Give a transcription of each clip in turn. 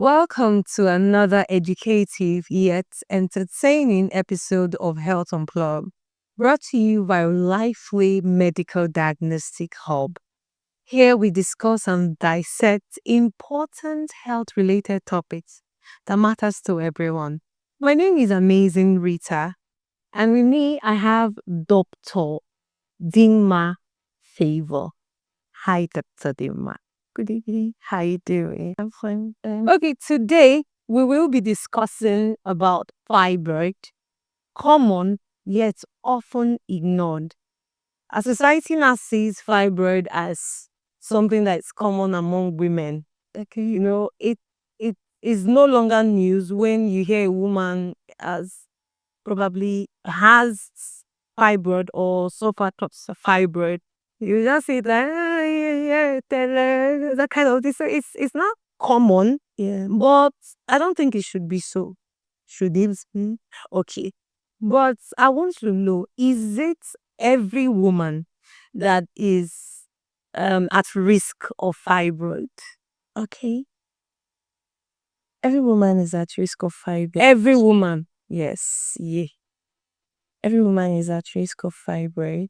Welcome to another educative yet entertaining episode of Health Unplugged, brought to you by Lifeway Medical Diagnostic Hub. Here we discuss and dissect important health-related topics that matters to everyone. My name is Amazing Rita, and with me I have Dr. Dimma Favor. Hi, Dr. Dimma. Good evening. How you doing? I'm fine. Okay, today we will be discussing about fibroid, common yet often ignored. A society now sees fibroid as something that is common among women. Okay, it is no longer news when you hear a woman has fibroid or suffer from fibroid. You just say that that kind of this. So it's not common, but I don't think it should be so. Should it be? Okay. But I want to know, is it every woman that is at risk of fibroid? Okay. Every woman is at risk of fibroid. Every woman. Yes. Yeah. Every woman is at risk of fibroid.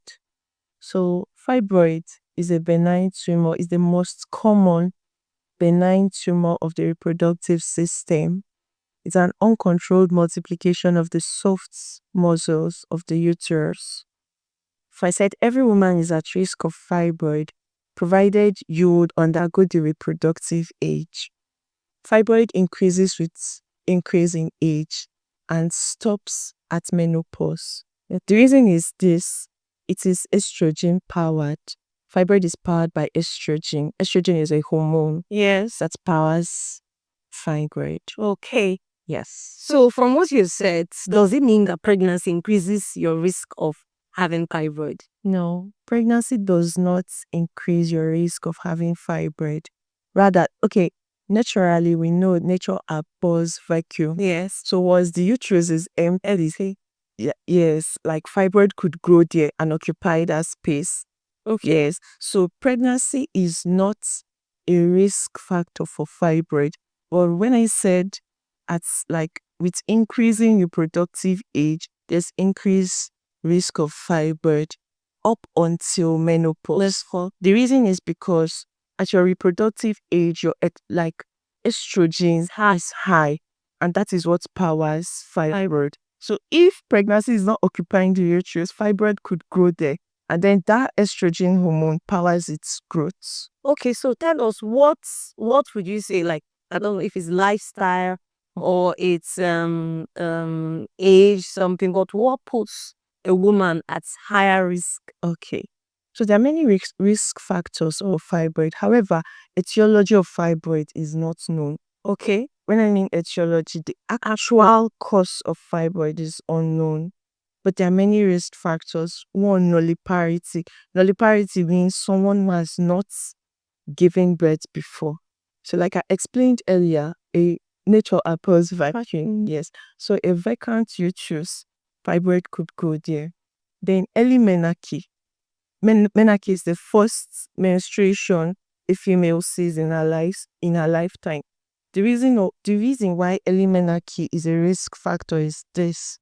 So fibroid is a benign tumor, is the most common benign tumor of the reproductive system. It's an uncontrolled multiplication of the soft muscles of the uterus. If I said every woman is at risk of fibroid, provided you would undergo the reproductive age. Fibroid increases with increasing age and stops at menopause. The reason is this: it is estrogen powered. Fibroid is powered by estrogen. Estrogen is a hormone. Yes. That powers fibroid. Okay. Yes. So from what you said, does it mean that pregnancy increases your risk of having fibroid? No. Pregnancy does not increase your risk of having fibroid. Rather, naturally we know nature abhors vacuum. Yes. So once the uterus is empty, yes, like fibroid could grow there and occupy that space. Okay. Yes. So pregnancy is not a risk factor for fibroid. But when I said with increasing reproductive age, there's increased risk of fibroid up until menopause. The reason is because at your reproductive age, your estrogen is high, and that is what powers fibroid. So if pregnancy is not occupying the uterus, fibroid could grow there. And then that estrogen hormone powers its growth. Okay, so tell us what would you say, I don't know if it's lifestyle or it's age something, but what puts a woman at higher risk? Okay. So there are many risk factors of fibroid. However, etiology of fibroid is not known. Okay. When I mean etiology, the actual cause of fibroid is unknown. But there are many risk factors. One, nulliparity. Nulliparity means someone who has not given birth before. So like I explained earlier, a nature abhors vacuum. Yes. So a vacant uterus, fibroid could go there. Then early menarche. Menarche is the first menstruation a female sees in her lifetime. The reason why early menarche is a risk factor is this: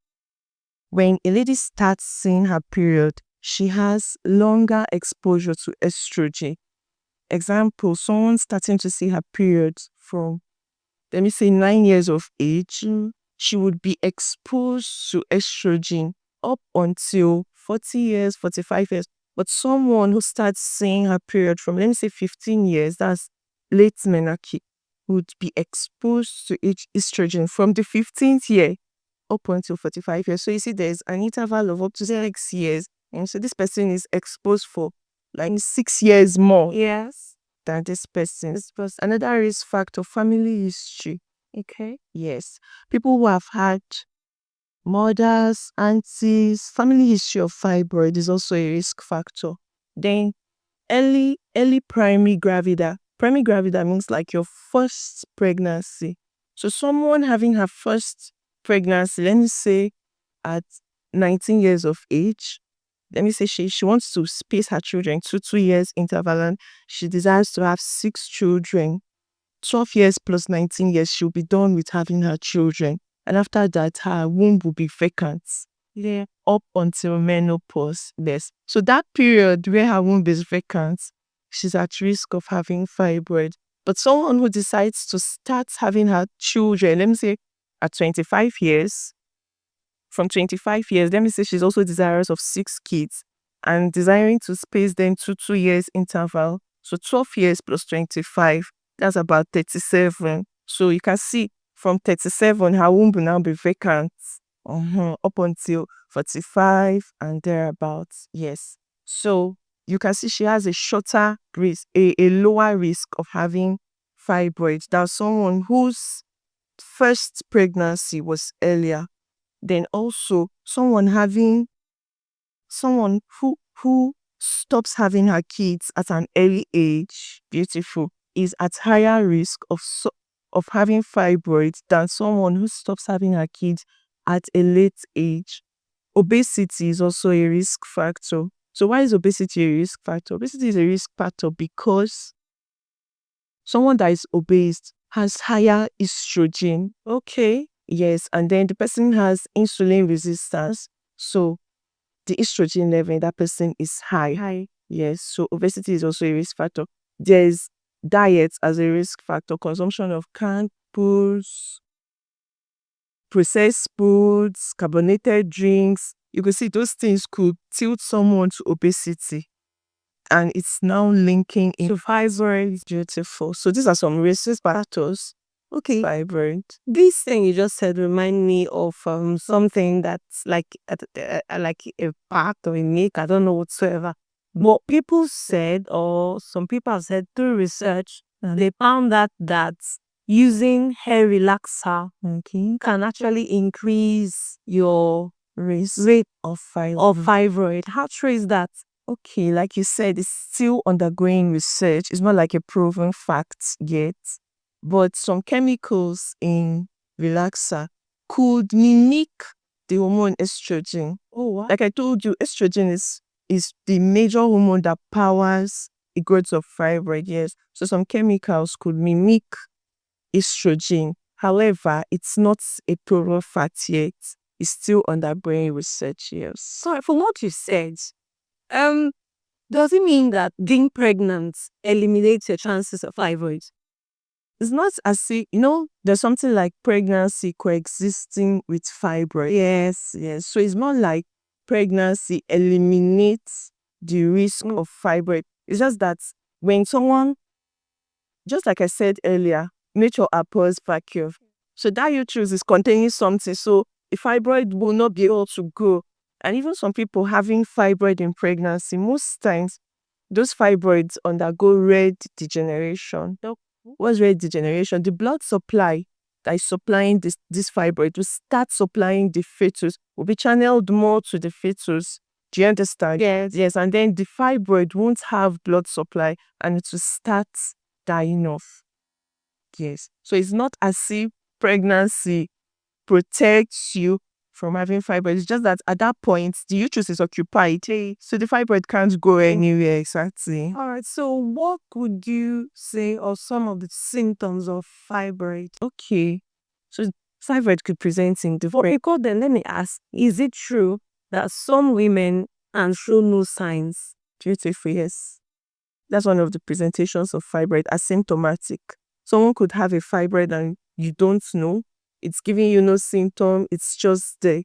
when a lady starts seeing her period, she has longer exposure to estrogen. Example, someone starting to see her period from, let me say, 9 years of age, she would be exposed to estrogen up until 40 years, 45 years. But someone who starts seeing her period from, let me say, 15 years, that's late menarche, would be exposed to estrogen from the 15th year up until 45 years. So you see, there's an interval of up to 6 years. And so this person is exposed for 6 years more. Yes. Than this person. Another risk factor, family history. Okay. Yes. People who have had mothers, aunties, family history of fibroid is also a risk factor. Then early primary gravida. Primary gravida means like your first pregnancy. So someone having her first pregnancy, let me say at 19 years of age, let me say she wants to space her children to 2 years interval, and she desires to have 6 children 12 years plus 19 years, she'll be done with having her children. And after that, her womb will be vacant. Yeah. Up until menopause. Yes. So that period where her womb is vacant, she's at risk of having fibroid. But someone who decides to start having her children, let me say at 25 years, from 25 years, let me say she's also desirous of 6 kids and desiring to space them to 2 years interval. So 12 years plus 25, that's about 37. So you can see from 37, her womb will now be vacant up until 45 and thereabouts. Yes. So you can see she has a shorter risk, a lower risk of having fibroids than someone whose first pregnancy was earlier. Then also someone who stops having her kids at an early age, beautiful, is at higher risk of having fibroids than someone who stops having her kids at a late age. Obesity is also a risk factor. So why is obesity a risk factor? Obesity is a risk factor because someone that is obese has higher estrogen. Okay. Yes, and then the person has insulin resistance. So the estrogen level in that person is high. Yes, so obesity is also a risk factor. There's diet as a risk factor, consumption of canned foods, processed foods, carbonated drinks. You can see those things could tilt someone to obesity. And it's now linking into fibroid. Beautiful. So these are some risk factors. Okay. Fibroid. This thing you just said remind me of something that's like a part or a make, I don't know whatsoever. But people said, or some people have said through research, they found that using hair relaxer can actually increase your rate of fibroid. How true is that? Okay, like you said, it's still undergoing research. It's not like a proven fact yet. But some chemicals in relaxer could mimic the hormone estrogen. Oh, wow. Like I told you, estrogen is the major hormone that powers the growth of fibroid. Yes. So some chemicals could mimic estrogen. However, it's not a proven fact yet. It's still undergoing research. Yes. So from what you said, does it mean that being pregnant eliminates your chances of fibroids? It's not as if, there's something like pregnancy coexisting with fibroid. Yes. So it's more like pregnancy eliminates the risk of fibroid. It's just that when someone, just like I said earlier, nature abhors vacuum. So that uterus is containing something. So the fibroid will not be able to grow. And even some people having fibroid in pregnancy, most times those fibroids undergo red degeneration. What's red degeneration? The blood supply that is supplying this fibroid will start supplying the fetus, will be channeled more to the fetus. Do you understand? Yes. And then the fibroid won't have blood supply and it will start dying off. Yes. So it's not as if pregnancy protects you from having fibroid. It's just that at that point, the uterus is occupied. So the fibroid can't go anywhere. Exactly. All right. So what would you say are some of the symptoms of fibroid? Okay. So fibroid could present in different... Because then let me ask, is it true that some women can show no signs? Beautiful, yes. That's one of the presentations of fibroid, asymptomatic. Someone could have a fibroid and you don't know. It's giving you no symptom. It's just there.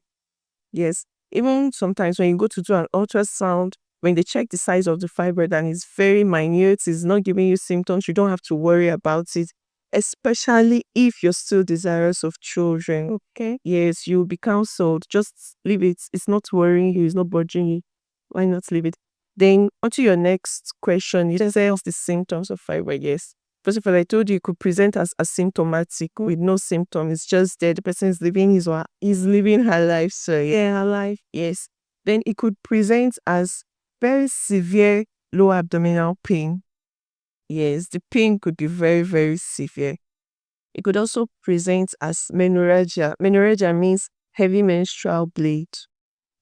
Yes. Even sometimes when you go to do an ultrasound, when they check the size of the fibroid and it's very minute, it's not giving you symptoms, you don't have to worry about it. Especially if you're still desirous of children. Okay. Yes, you'll be counseled. Just leave it. It's not worrying you. It's not bothering you. Why not leave it? Then on to your next question. You just say the symptoms of fibroid. Yes. First of all, I told you it could present as asymptomatic with no symptom. It's just there. The person is living living her life. So yeah, her life. Yes. Then it could present as very severe lower abdominal pain. Yes, the pain could be very, very severe. It could also present as menorrhagia. Menorrhagia means heavy menstrual bleed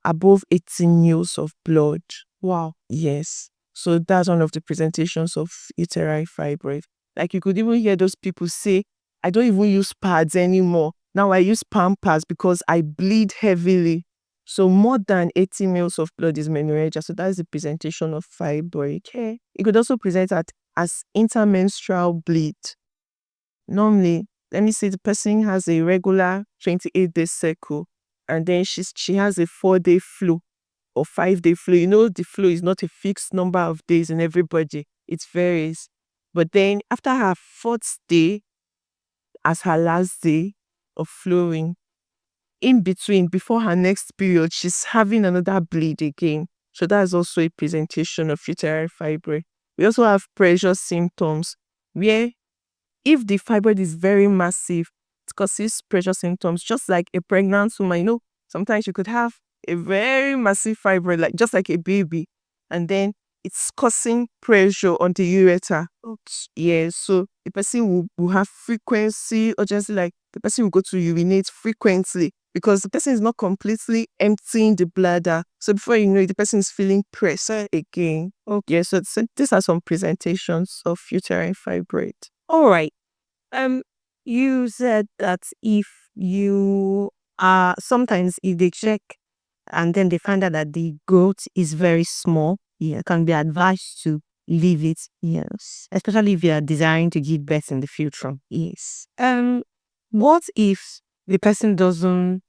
above 18 mils of blood. Wow. Yes. So that's one of the presentations of uterine fibroid. Like you could even hear those people say, I don't even use pads anymore. Now I use Pampers because I bleed heavily. So more than 80 mils of blood is menorrhagia. So that's the presentation of fibroid. Okay. It could also present as intermenstrual bleed. Normally, let me say the person has a regular 28-day cycle, and then she has a 4-day flow or 5-day flow. You know, the flow is not a fixed number of days in everybody. It varies. But then after her 4th day, as her last day of flowing, in between, before her next period, she's having another bleed again. So that's also a presentation of uterine fibroid. We also have pressure symptoms, where if the fibroid is very massive, it causes pressure symptoms, just like a pregnant woman. You know, sometimes you could have a very massive fibroid, like just like a baby, and then it's causing pressure on the ureter. Yeah, so the person will have frequency urgency, like the person will go to urinate frequently because the person is not completely emptying the bladder. So before you know it, the person is feeling pressure again. Yeah, so these are some presentations of uterine fibroid. All right. You said that if you are sometimes if they check and then they find out that the growth is very small, yeah, can be advised to leave it. Yes. Especially if you are desiring to give birth in the future. Yes. What if the person doesn't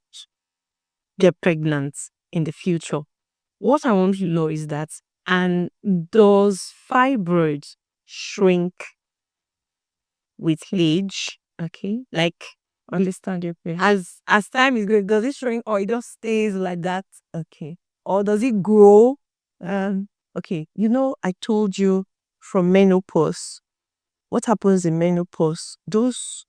get pregnant in the future? What I want to know is that, and does fibroids shrink with age? Okay. Like, understand your point. As time is going, does it shrink or it just stays like that? Okay. Or does it grow? Okay. You know, I told you from menopause. What happens in menopause? Those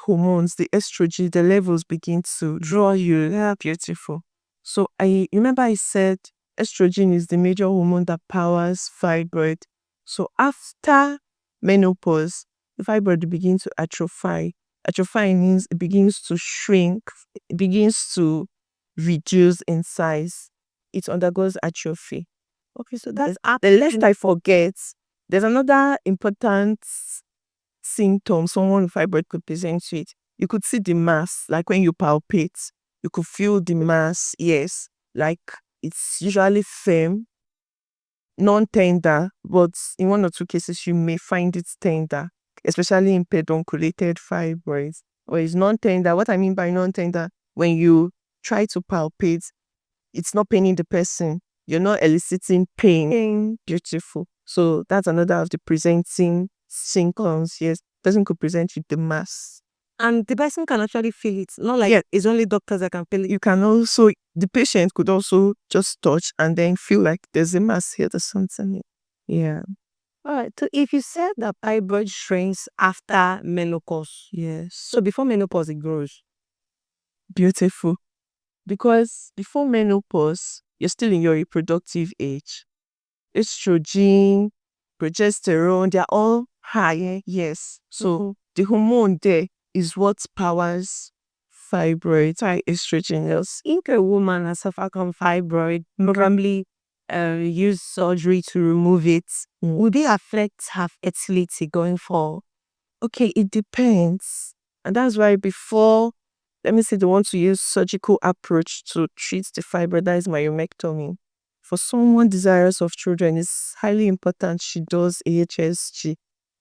hormones, the estrogen, the levels begin to draw you. Yeah, beautiful. So I remember I said estrogen is the major hormone that powers fibroid. So after menopause, the fibroid begins to atrophy. Atrophy means it begins to shrink, it begins to reduce in size. It undergoes atrophy. Okay, so that's the lest I forget. There's another important symptom someone with fibroid could present with. You could see the mass, like when you palpate, you could feel the mass. Yes, like it's usually firm, non-tender, but in 1 or 2 cases you may find it tender, especially in pedunculated fibroids. Or it's non-tender. What I mean by non-tender, when you try to palpate, it's not paining the person. You're not eliciting pain. Beautiful. So that's another of the presenting symptoms. Yes, person could present with the mass. And the person can actually feel it. Not like it's only doctors that can feel it. You can also, the patient could also just touch and then feel like there's a mass here or something. Yeah. All right. So if you said that fibroid shrinks after menopause, Yes. so before menopause it grows. Beautiful. Because before menopause, you're still in your reproductive age. Estrogen, progesterone, they're all high. Yes. So the hormone there is what powers fibroids, high estrogen. If a woman has suffered from fibroid, probably use surgery to remove it, would it affect her fertility going forward? Okay, it depends. And that's why before, let me say they want to use surgical approach to treat the fibroid, that is myomectomy. For someone desirous of children, it's highly important she does AHSG,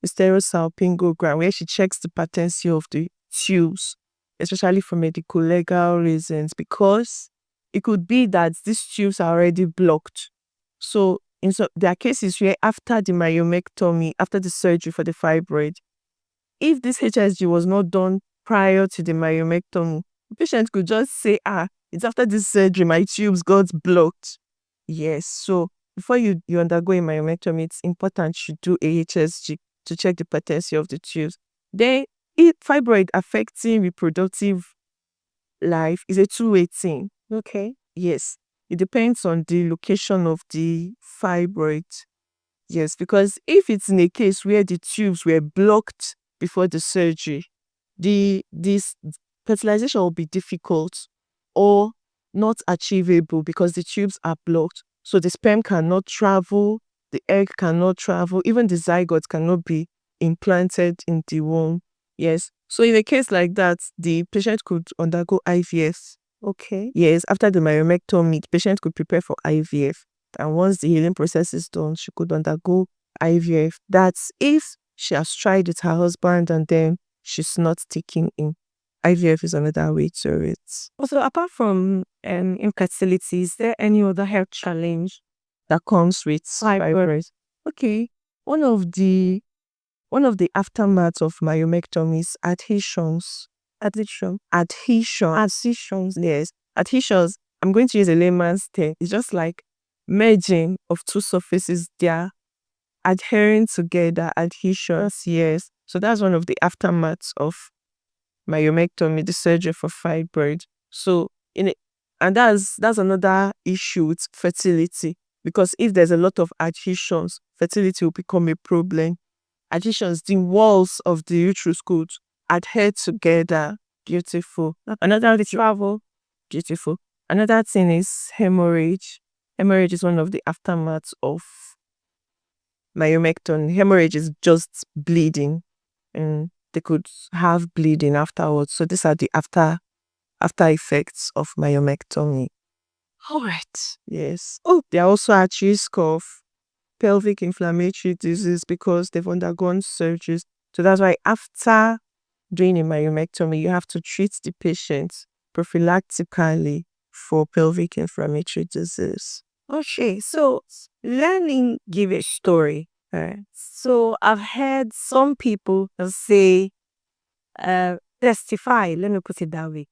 hysterosalpingogram, where she checks the patency of the tubes, especially for medical legal reasons, because it could be that these tubes are already blocked. So there are cases where after the myomectomy, after the surgery for the fibroid, if this HSG was not done prior to the myomectomy, the patient could just say, it's after this surgery, my tubes got blocked. Yes, so before you undergo a myomectomy, it's important you do AHSG to check the patency of the tubes. Then, if fibroid affecting reproductive life is a two-way thing. Okay. Yes, it depends on the location of the fibroid. Yes, because if it's in a case where the tubes were blocked before the surgery, this fertilization will be difficult or not achievable because the tubes are blocked. So the sperm cannot travel, the egg cannot travel, even the zygote cannot be implanted in the womb. Yes. So in a case like that, the patient could undergo IVF. Okay. Yes, after the myomectomy, the patient could prepare for IVF. And once the healing process is done, she could undergo IVF. That's if she has tried with her husband and then she's not taking in. IVF is another way to it. Also, apart from infertility, is there any other health challenge that comes with fibroids? Okay, one of the aftermaths of myomectomy is adhesions. Adhesions. Yes, adhesions. I'm going to use a layman's term. It's just like merging of two surfaces. They are adhering together. Adhesions. Yes. So that's one of the aftermaths of myomectomy, the surgery for fibroid. So and that's another issue with fertility, because if there's a lot of adhesions, fertility will become a problem. Adhesions, the walls of the uterus could adhere together. Beautiful. Another travel. Beautiful. Another thing is hemorrhage. Hemorrhage is one of the aftermaths of myomectomy. Hemorrhage is just bleeding, and they could have bleeding afterwards. So these are the after effects of myomectomy. All right. Yes. Oh, they are also at risk of pelvic inflammatory disease because they've undergone surgeries. So that's why after doing a myomectomy, you have to treat the patient prophylactically for pelvic inflammatory disease. Okay, so let me give a story. So I've heard some people say, testify, let me put it that way,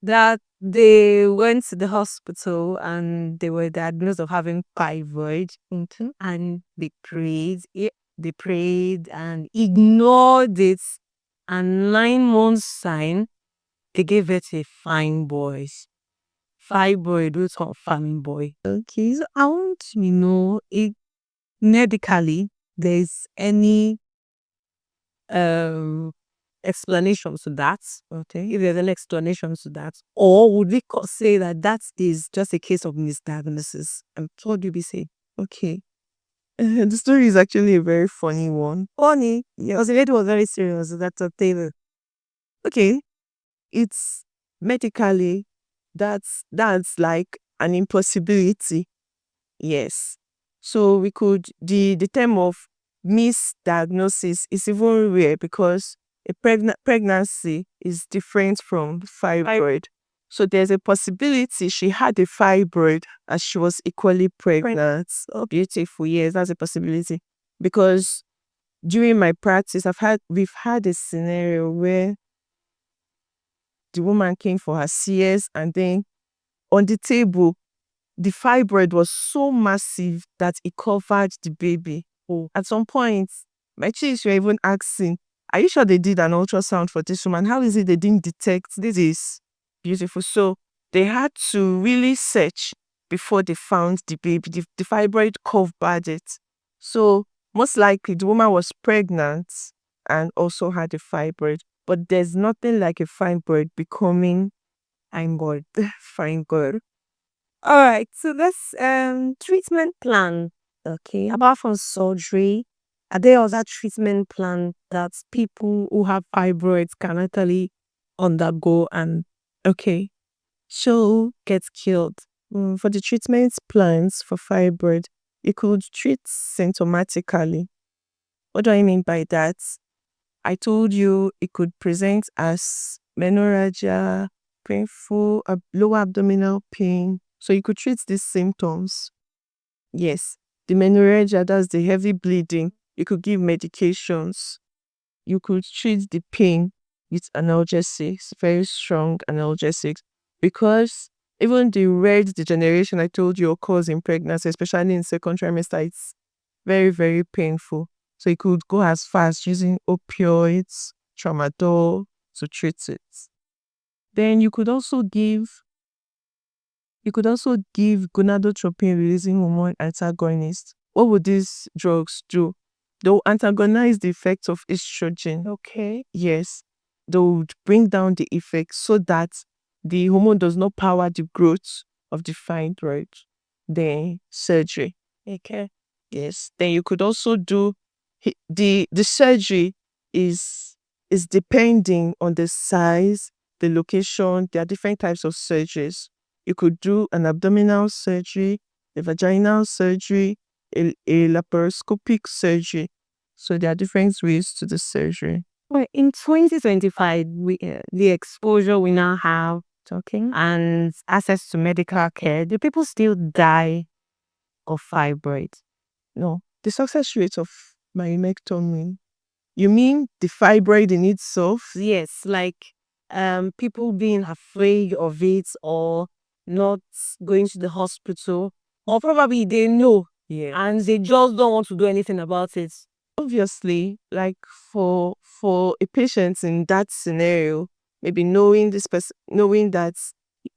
that they went to the hospital and they were diagnosed of having fibroid, and they prayed and ignored it, and 9 months time they gave it a fine boy. Fibroid was a fine boy. Okay, so I want to know if medically there's any explanation to that. Okay, if there's an explanation to that, or would we say that that is just a case of misdiagnosis? And what do we say? Okay. The story is actually a very funny one. Funny, because the lady was very serious. That's a table. Okay, it's medically that's like an impossibility. Yes. So we could the term of misdiagnosis is even rare because a pregnancy is different from fibroid. So there's a possibility she had a fibroid and she was equally pregnant. Oh, beautiful. Yes, that's a possibility. Because during my practice, we've had a scenario where the woman came for her CS and then on the table, the fibroid was so massive that it covered the baby. Oh. At some point, my chiefs were even asking, are you sure they did an ultrasound for this woman? How is it they didn't detect this is beautiful? So they had to really search before they found the baby. The fibroid covered it. So most likely the woman was pregnant and also had a fibroid. But there's nothing like a fibroid becoming fibroid. Fibroid. All right, so this treatment plan. Okay, apart from surgery, are there other treatment plan that people who have fibroids can actually undergo and So get killed? for the treatment plans for fibroid, you could treat symptomatically. What do I mean by that? I told you it could present as menorrhagia, painful, lower abdominal pain. So you could treat these symptoms. Yes, the menorrhagia, that's the heavy bleeding. You could give medications. You could treat the pain with analgesics, very strong analgesics, because even the red degeneration I told you occurs in pregnancy, especially in second trimester, it's very, very painful. So you could go as far as using opioids, tramadol to treat it. Then you could also give gonadotropin releasing hormone antagonists. What would these drugs do? They'll antagonize the effects of estrogen. Okay. Yes. They would bring down the effects so that the hormone does not power the growth of the fibroid. Then surgery. Okay. Yes. Then you could also do The surgery is depending on the size, the location. There are different types of surgeries. You could do an abdominal surgery, a vaginal surgery, a laparoscopic surgery. So there are different ways to the surgery. Well, in 2025, the exposure we now have Talking. and access to medical care, do people still die of fibroids? No, the success rate of myomectomy. You mean the fibroid in itself? Yes, like people being afraid of it or not going to the hospital, or probably they know and they just don't want to do anything about it. Obviously, like for a patient in that scenario, maybe knowing this person, knowing that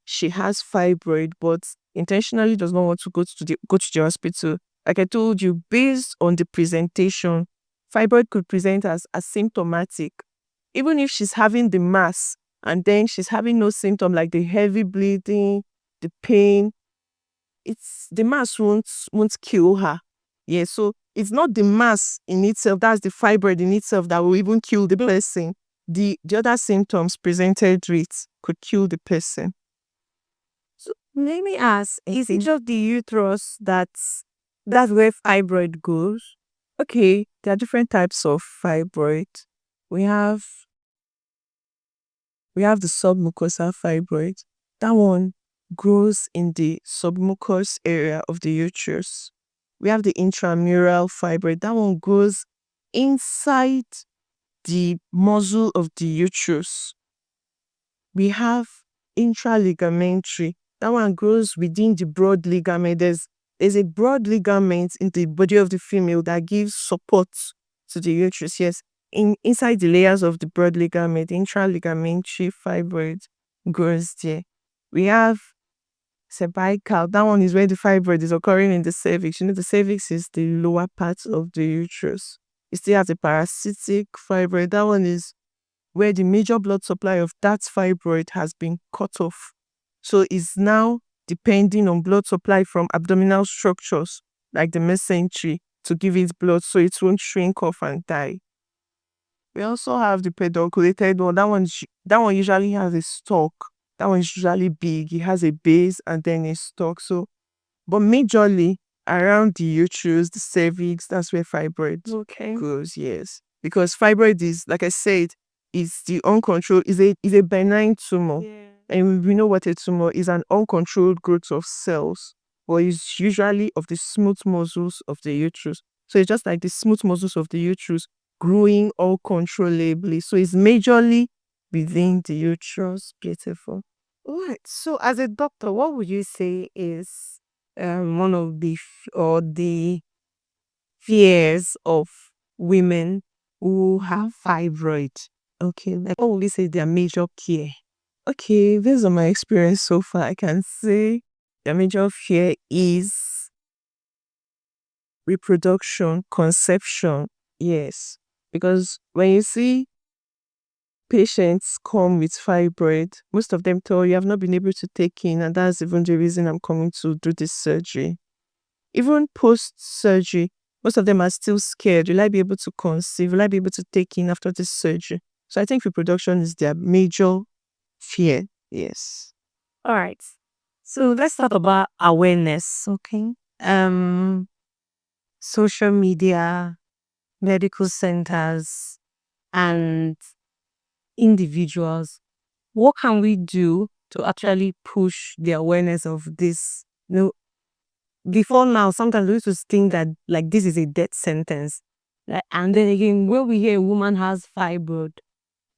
she has fibroid, but intentionally does not want to go to the hospital. Like I told you, based on the presentation, fibroid could present as asymptomatic, even if she's having the mass and then she's having no symptom like the heavy bleeding, the pain. It's the mass won't kill her. Yeah, so it's not the mass in itself, that's the fibroid in itself that will even kill the person. The other symptoms presented with could kill the person. So let me ask, is it just the uterus that's where fibroid goes? Okay, there are different types of fibroid. We have the submucosal fibroid. That one grows in the submucous area of the uterus. We have the intramural fibroid. That one grows inside the muscle of the uterus. We have intraligamentary. That one grows within the broad ligament. There's a broad ligament in the body of the female that gives support to the uterus. Yes, inside the layers of the broad ligament, intraligamentary fibroid grows there. We have cervical. That one is where the fibroid is occurring in the cervix. You know, the cervix is the lower part of the uterus. You still have the parasitic fibroid. That one is where the major blood supply of that fibroid has been cut off. So it's now depending on blood supply from abdominal structures like the mesentery to give it blood so it won't shrink off and die. We also have the pedunculated one. That one usually has a stalk. That one is usually big. It has a base and then a stalk. So, but majorly around the uterus, the cervix, that's where fibroid grows. Yes, because fibroid is, like I said, is the uncontrolled, is a benign tumor. Yeah. And we know what a tumor is, an uncontrolled growth of cells, but it's usually of the smooth muscles of the uterus. So it's just like the smooth muscles of the uterus growing uncontrollably. So it's majorly within the uterus. Beautiful. Right. So, as a doctor, what would you say is one of the fears of women who have fibroid? Okay, What would you say their major fear? okay, based on my experience so far, I can say the major fear is reproduction, conception. Yes, because when you see patients come with fibroid, most of them tell you I've not been able to take in, and that's even the reason I'm coming to do this surgery. Even post surgery, most of them are still scared. Will I be able to conceive? Will I be able to take in after this surgery? So I think reproduction is their major fear. Yes. All right. So let's talk about awareness. Okay. Social media, medical centers, and individuals. What can we do to actually push the awareness of this? Before now, sometimes we used to think that like this is a death sentence. Like, and then again, when we hear a woman has fibroid,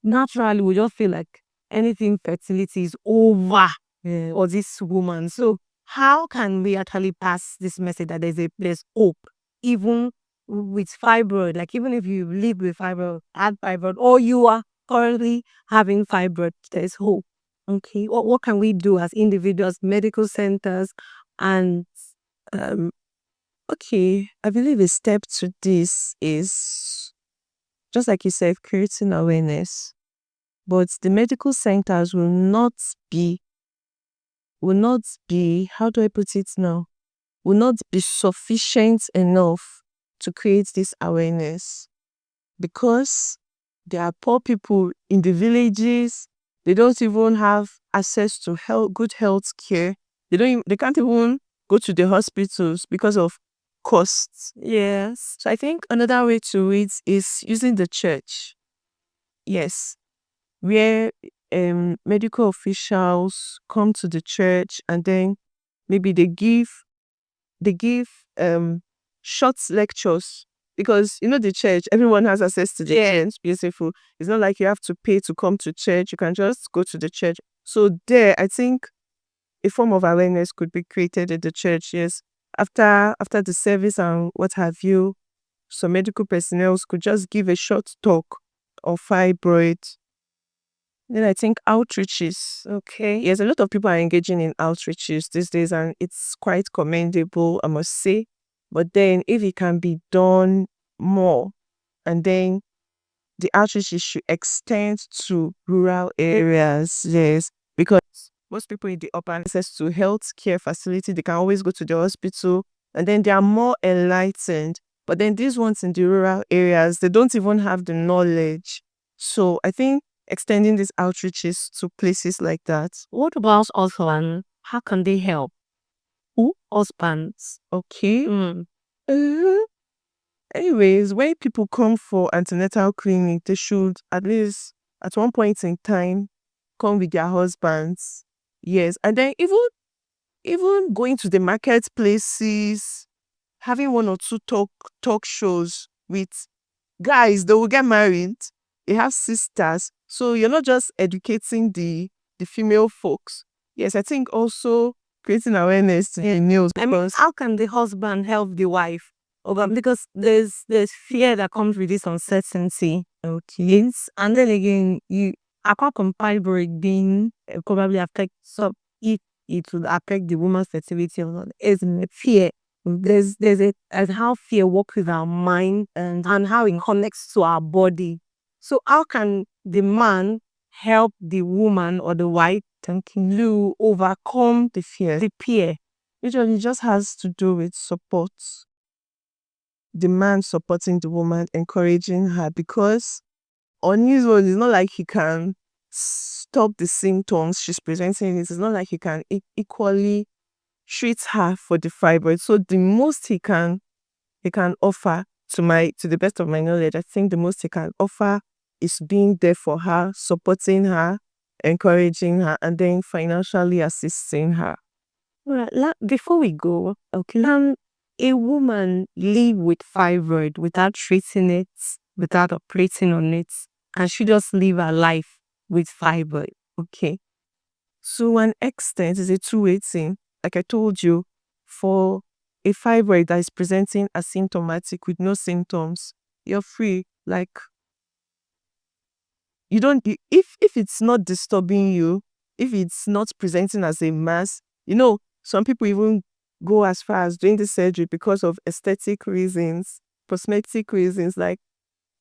naturally we just feel like anything fertility is over for this woman. So how can we actually pass this message that there's hope even with fibroid? Like even if you live with fibroid, had fibroid, or you are currently having fibroid, there's hope. Okay, what can we do as individuals, medical centers, and Um, okay, I believe a step to this is just like you said, creating awareness. But the medical centers will not be, how do I put it now? Will not be sufficient enough to create this awareness, because there are poor people in the villages. They don't even have access to good health care. They can't even go to the hospitals because of costs. Yes. So I think another way to it is using the church. Yes, where medical officials come to the church, and then maybe they give short lectures, because the church, everyone has access to the church. Beautiful. It's not like you have to pay to come to church. You can just go to the church. So there, I think a form of awareness could be created in the church. Yes, after the service and what have you, some medical personnel could just give a short talk on fibroid. Then I think outreaches. Okay. Yes, a lot of people are engaging in outreaches these days, and it's quite commendable, I must say. But then if it can be done more, and then the outreaches should extend to rural areas, yes, because most people in the urban access to health care facility, they can always go to the hospital, and then they are more enlightened. But then these ones in the rural areas, they don't even have the knowledge. So I think extending these outreaches to places like that. What about husbands? How can they help? Who? Husbands. Okay. Mm. Uh, Anyways, when people come for antenatal clinic, they should at least at one point in time come with their husbands. Yes. And then even going to the marketplaces, having one or two talk shows with guys, they will get married. They have sisters. So you're not just educating the female folks. Yes, I think also creating awareness to the males. I mean, how can the husband help the wife? Because there's fear that comes with this uncertainty. Okay. And then again, apart from fibroid being probably affect some, if it would affect the woman's fertility or not, is fear. There's as how fear works with our mind and how it connects to our body. So how can the man help the woman or the wife to overcome The fear. the fear? Usually it just has to do with support. The man supporting the woman, encouraging her, because on his own, it's not like he can stop the symptoms she's presenting. It's not like he can equally treat her for the fibroid. So the most he can offer, to the best of my knowledge, I think the most he can offer is being there for her, supporting her, encouraging her, and then financially assisting her. Right. Before we go, okay, can a woman live with fibroid without treating it, without operating on it, and she just live her life with fibroid? Okay. To an extent, it's a two-way thing. Like I told you, for a fibroid that is presenting asymptomatic with no symptoms, you're free. Like, if it's not disturbing you, if it's not presenting as a mass, some people even go as far as doing the surgery because of aesthetic reasons, cosmetic reasons. Like,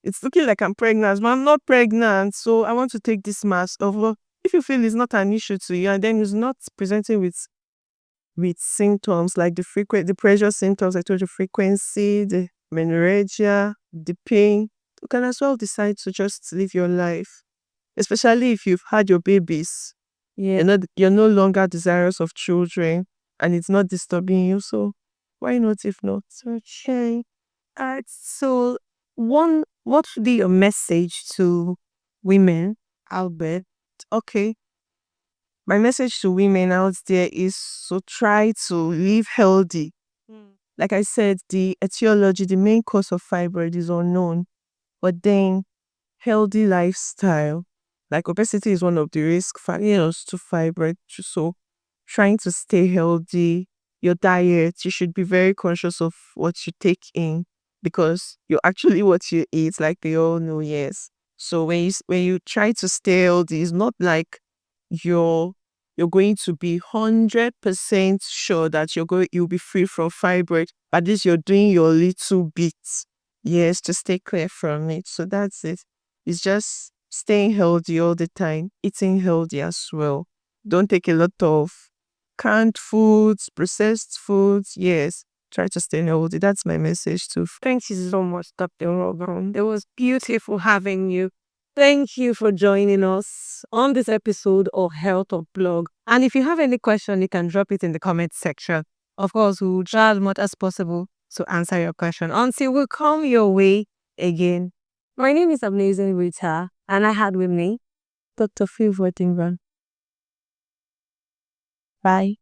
it's looking like I'm pregnant, but I'm not pregnant, so I want to take this mass over. If you feel it's not an issue to you, and then it's not presenting with symptoms like the pressure symptoms I told you, frequency, the menorrhagia, the pain, you can as well decide to just live your life. Especially if you've had your babies. Yeah. You're no longer desirous of children, and it's not disturbing you. So why not if not? Okay. So what should be your message to women, Albert? Okay. My message to women out there is to try to live healthy. Like I said, the etiology, the main cause of fibroid is unknown. But then healthy lifestyle, like obesity is one of the risk factors to fibroid. So trying to stay healthy, your diet, you should be very conscious of what you take in, because you're actually what you eat, like they all know, yes. So when you try to stay healthy, it's not like you're going to be 100% sure that you'll be free from fibroid. At least you're doing your little bits, yes, to stay clear from it. So that's it. It's just staying healthy all the time, eating healthy as well. Don't take a lot of canned foods, processed foods. Yes, try to stay healthy. That's my message too. Thank you so much, Dr. Robin. It was beautiful having you. Thank you for joining us on this episode of Health of Blog. And if you have any question, you can drop it in the comment section. Of course, we will try as much as possible to answer your question until we come your way again. My name is Amazing Rita, and I had with me Dr. Fibroid. Bye.